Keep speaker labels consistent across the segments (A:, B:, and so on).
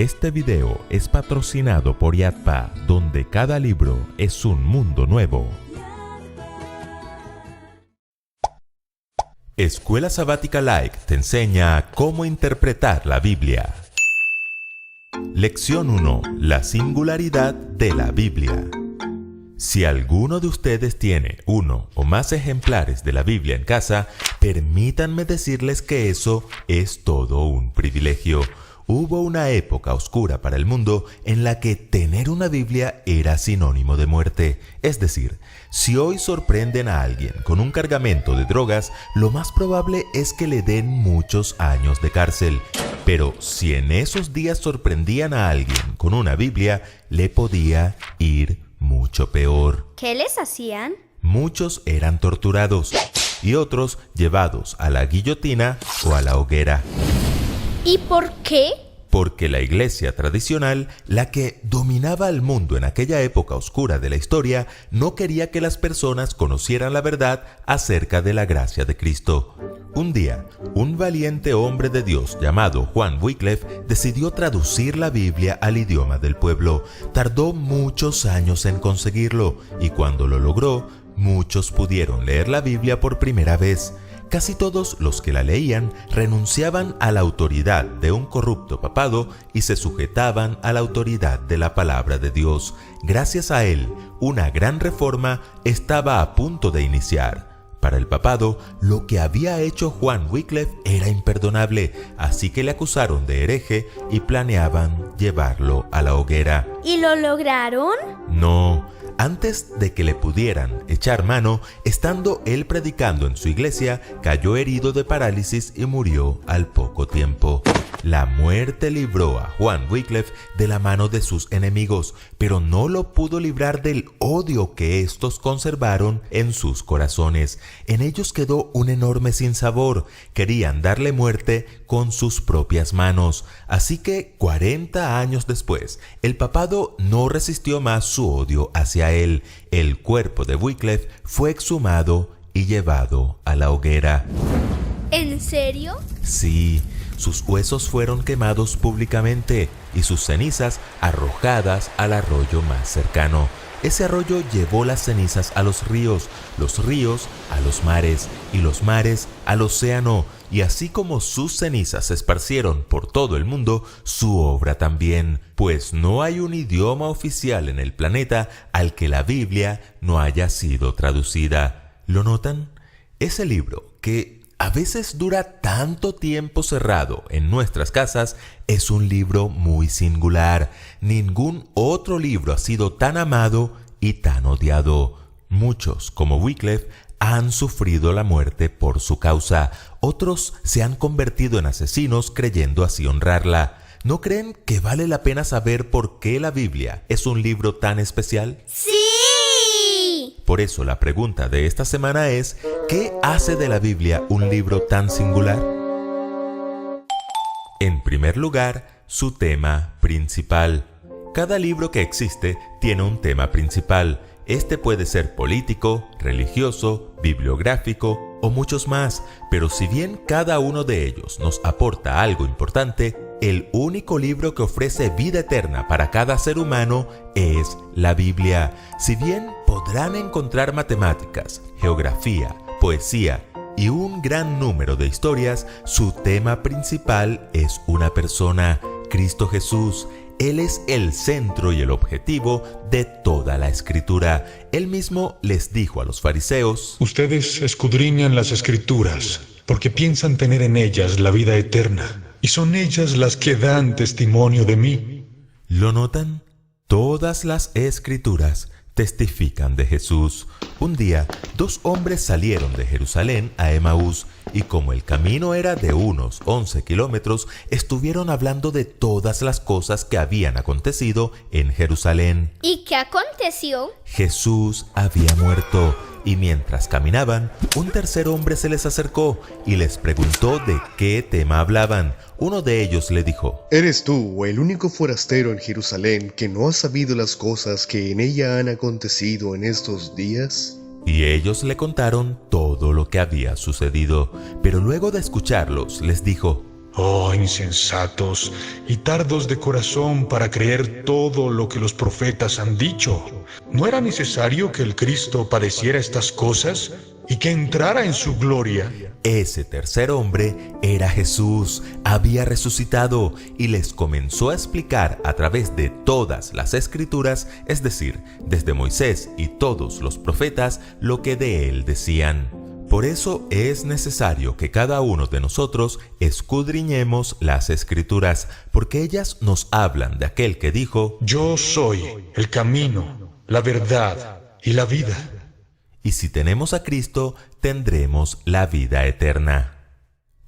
A: Este video es patrocinado por Yadpa, donde cada libro es un mundo nuevo. Escuela Sabática Like te enseña cómo interpretar la Biblia. Lección 1. La singularidad de la Biblia. Si alguno de ustedes tiene uno o más ejemplares de la Biblia en casa, permítanme decirles que eso es todo un privilegio. Hubo una época oscura para el mundo en la que tener una Biblia era sinónimo de muerte. Es decir, si hoy sorprenden a alguien con un cargamento de drogas, lo más probable es que le den muchos años de cárcel. Pero si en esos días sorprendían a alguien con una Biblia, le podía ir mucho peor.
B: ¿Qué les hacían?
A: Muchos eran torturados y otros llevados a la guillotina o a la hoguera.
B: ¿Y por qué?
A: Porque la iglesia tradicional, la que dominaba el mundo en aquella época oscura de la historia, no quería que las personas conocieran la verdad acerca de la gracia de Cristo. Un día, un valiente hombre de Dios llamado Juan Wycliffe decidió traducir la Biblia al idioma del pueblo. Tardó muchos años en conseguirlo y cuando lo logró, muchos pudieron leer la Biblia por primera vez. Casi todos los que la leían renunciaban a la autoridad de un corrupto papado y se sujetaban a la autoridad de la palabra de Dios. Gracias a él, una gran reforma estaba a punto de iniciar. Para el papado, lo que había hecho Juan Wycliffe era imperdonable, así que le acusaron de hereje y planeaban llevarlo a la hoguera.
B: ¿Y lo lograron?
A: No. Antes de que le pudieran echar mano, estando él predicando en su iglesia, cayó herido de parálisis y murió al poco tiempo. La muerte libró a Juan Wycliffe de la mano de sus enemigos, pero no lo pudo librar del odio que estos conservaron en sus corazones. En ellos quedó un enorme sinsabor. Querían darle muerte con sus propias manos. Así que 40 años después, el papado no resistió más su odio hacia él. El cuerpo de Wycliffe fue exhumado y llevado a la hoguera.
B: ¿En serio?
A: Sí, sus huesos fueron quemados públicamente y sus cenizas arrojadas al arroyo más cercano. Ese arroyo llevó las cenizas a los ríos a los mares y los mares al océano. Y así como sus cenizas se esparcieron por todo el mundo, su obra también, pues no hay un idioma oficial en el planeta al que la Biblia no haya sido traducida. ¿Lo notan? Ese libro que a veces dura tanto tiempo cerrado en nuestras casas es un libro muy singular. Ningún otro libro ha sido tan amado y tan odiado. Muchos, como Wycliffe, han sufrido la muerte por su causa. Otros se han convertido en asesinos creyendo así honrarla. ¿No creen que vale la pena saber por qué la Biblia es un libro tan especial?
B: ¡Sí!
A: Por eso la pregunta de esta semana es, ¿qué hace de la Biblia un libro tan singular? En primer lugar, su tema principal. Cada libro que existe tiene un tema principal. Este puede ser político, religioso, bibliográfico o muchos más, pero si bien cada uno de ellos nos aporta algo importante, el único libro que ofrece vida eterna para cada ser humano es la Biblia. Si bien podrán encontrar matemáticas, geografía, poesía y un gran número de historias, su tema principal es una persona, Cristo Jesús. Él es el centro y el objetivo de toda la Escritura. Él mismo les dijo a los fariseos:
C: Ustedes escudriñan las Escrituras porque piensan tener en ellas la vida eterna, y son ellas las que dan testimonio de mí.
A: ¿Lo notan? Todas las Escrituras testifican de Jesús. Un día, dos hombres salieron de Jerusalén a Emaús y como el camino era de unos 11 kilómetros, estuvieron hablando de todas las cosas que habían acontecido en Jerusalén.
B: ¿Y qué aconteció?
A: Jesús había muerto y mientras caminaban, un tercer hombre se les acercó y les preguntó de qué tema hablaban. Uno de ellos le dijo:
D: ¿Eres tú el único forastero en Jerusalén que no ha sabido las cosas que en ella han acontecido en estos días?
A: Y ellos le contaron todo lo que había sucedido, pero luego de escucharlos les dijo:
C: Oh, insensatos y tardos de corazón para creer todo lo que los profetas han dicho. ¿No era necesario que el Cristo padeciera estas cosas y que entrara en su gloria?
A: Ese tercer hombre era Jesús, había resucitado y les comenzó a explicar a través de todas las escrituras, es decir, desde Moisés y todos los profetas, lo que de él decían. Por eso es necesario que cada uno de nosotros escudriñemos las escrituras, porque ellas nos hablan de aquel que dijo:
C: Yo soy el camino, la verdad y la vida.
A: Y si tenemos a Cristo, tendremos la vida eterna.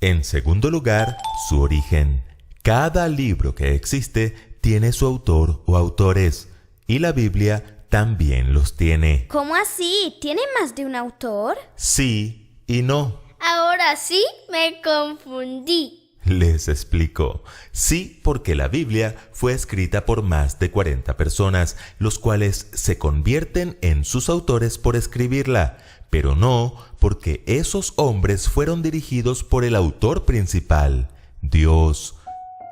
A: En segundo lugar, su origen. Cada libro que existe tiene su autor o autores, y la Biblia también los tiene.
B: ¿Cómo así? ¿Tiene más de un autor?
A: Sí y no.
B: Ahora sí me confundí.
A: Les explico. Sí, porque la Biblia fue escrita por más de 40 personas, los cuales se convierten en sus autores por escribirla, pero no porque esos hombres fueron dirigidos por el autor principal, Dios.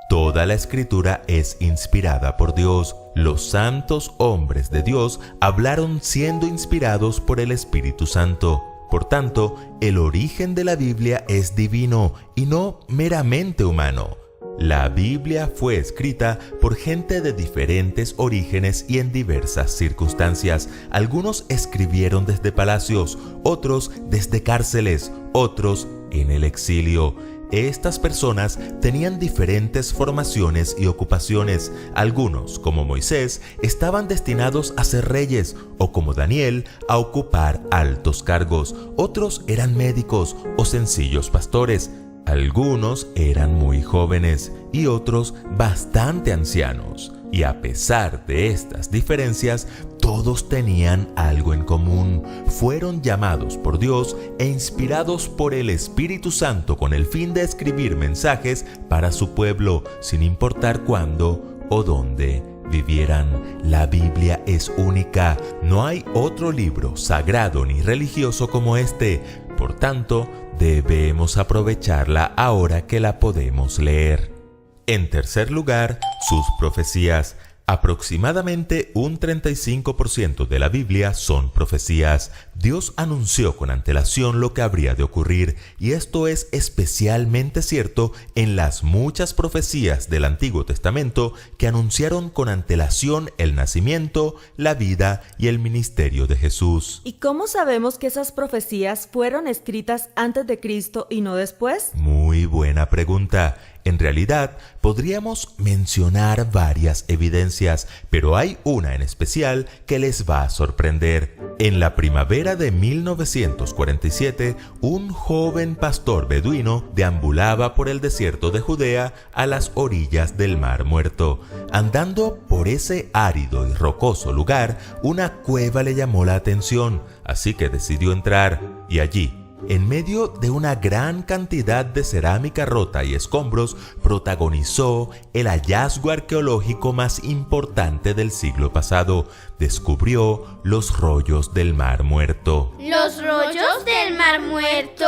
A: Toda la escritura es inspirada por Dios. Los santos hombres de Dios hablaron siendo inspirados por el Espíritu Santo. Por tanto, el origen de la Biblia es divino y no meramente humano. La Biblia fue escrita por gente de diferentes orígenes y en diversas circunstancias. Algunos escribieron desde palacios, otros desde cárceles, otros en el exilio. Estas personas tenían diferentes formaciones y ocupaciones. Algunos, como Moisés, estaban destinados a ser reyes, o como Daniel, a ocupar altos cargos. Otros eran médicos o sencillos pastores. Algunos eran muy jóvenes y otros bastante ancianos. Y a pesar de estas diferencias, todos tenían algo en común. Fueron llamados por Dios e inspirados por el Espíritu Santo con el fin de escribir mensajes para su pueblo, sin importar cuándo o dónde vivieran. La Biblia es única. No hay otro libro sagrado ni religioso como este. Por tanto, debemos aprovecharla ahora que la podemos leer. En tercer lugar, sus profecías. Aproximadamente un 35% de la Biblia son profecías. Dios anunció con antelación lo que habría de ocurrir, y esto es especialmente cierto en las muchas profecías del Antiguo Testamento que anunciaron con antelación el nacimiento, la vida y el ministerio de Jesús.
E: ¿Y cómo sabemos que esas profecías fueron escritas antes de Cristo y no después?
A: Muy buena pregunta. En realidad, podríamos mencionar varias evidencias, pero hay una en especial que les va a sorprender. En la primavera de 1947, un joven pastor beduino deambulaba por el desierto de Judea a las orillas del Mar Muerto. Andando por ese árido y rocoso lugar, una cueva le llamó la atención, así que decidió entrar, y allí, en medio de una gran cantidad de cerámica rota y escombros, protagonizó el hallazgo arqueológico más importante del siglo pasado. Descubrió los rollos del Mar Muerto.
B: ¿Los rollos del Mar Muerto?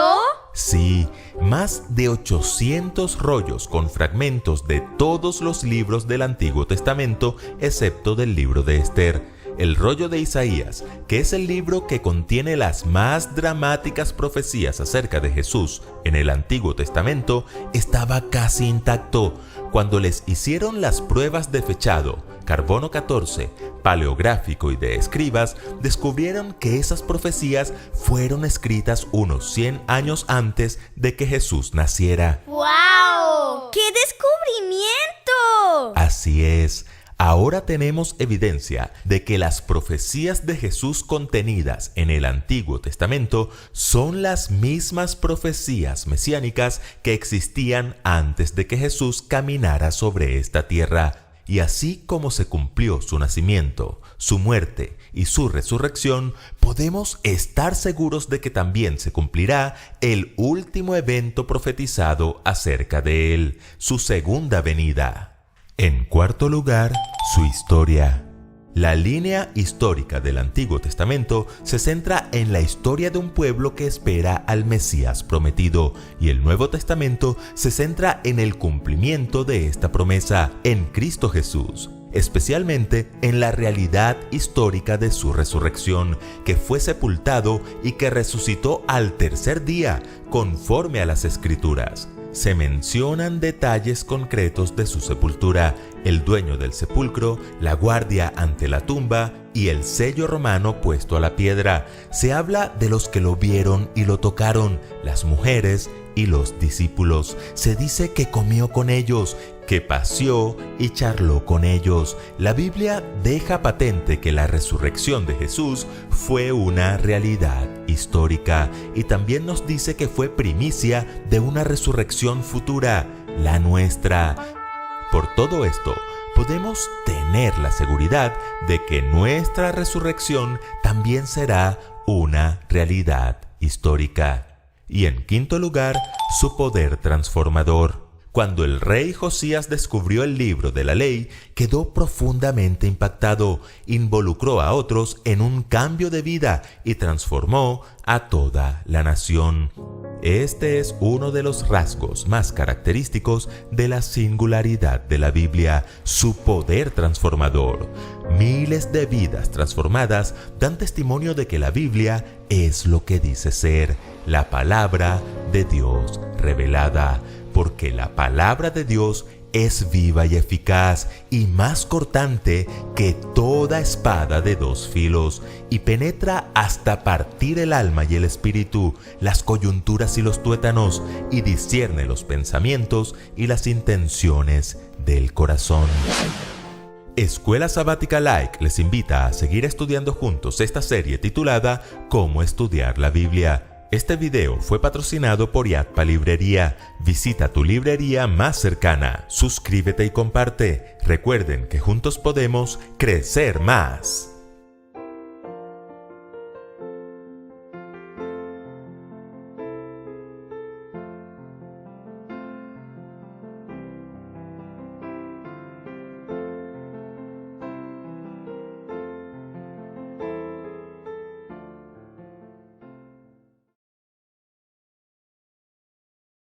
A: Sí, más de 800 rollos con fragmentos de todos los libros del Antiguo Testamento, excepto del libro de Esther. El rollo de Isaías, que es el libro que contiene las más dramáticas profecías acerca de Jesús en el Antiguo Testamento, estaba casi intacto. Cuando les hicieron las pruebas de fechado, carbono 14, paleográfico y de escribas, descubrieron que esas profecías fueron escritas unos 100 años antes de que Jesús naciera.
B: ¡Wow! ¡Qué descubrimiento!
A: Así es. Ahora tenemos evidencia de que las profecías de Jesús contenidas en el Antiguo Testamento son las mismas profecías mesiánicas que existían antes de que Jesús caminara sobre esta tierra. Y así como se cumplió su nacimiento, su muerte y su resurrección, podemos estar seguros de que también se cumplirá el último evento profetizado acerca de él, su segunda venida. En cuarto lugar, su historia. La línea histórica del Antiguo Testamento se centra en la historia de un pueblo que espera al Mesías prometido, y el Nuevo Testamento se centra en el cumplimiento de esta promesa en Cristo Jesús, especialmente en la realidad histórica de su resurrección, que fue sepultado y que resucitó al tercer día, conforme a las Escrituras. Se mencionan detalles concretos de su sepultura, el dueño del sepulcro, la guardia ante la tumba y el sello romano puesto a la piedra. Se habla de los que lo vieron y lo tocaron, las mujeres y los discípulos. Se dice que comió con ellos, que paseó y charló con ellos. La Biblia deja patente que la resurrección de Jesús fue una realidad histórica, y también nos dice que fue primicia de una resurrección futura, la nuestra. Por todo esto, podemos tener la seguridad de que nuestra resurrección también será una realidad histórica. Y en quinto lugar, su poder transformador. Cuando el rey Josías descubrió el libro de la ley, quedó profundamente impactado, involucró a otros en un cambio de vida y transformó a toda la nación. Este es uno de los rasgos más característicos de la singularidad de la Biblia, su poder transformador. Miles de vidas transformadas dan testimonio de que la Biblia es lo que dice ser, la palabra de Dios revelada, porque la palabra de Dios es viva y eficaz y más cortante que toda espada de dos filos, y penetra hasta partir el alma y el espíritu, las coyunturas y los tuétanos, y discierne los pensamientos y las intenciones del corazón. Escuela Sabática Like les invita a seguir estudiando juntos esta serie titulada Cómo estudiar la Biblia. Este video fue patrocinado por Yadpa Librería. Visita tu librería más cercana, suscríbete y comparte. Recuerden que juntos podemos crecer más.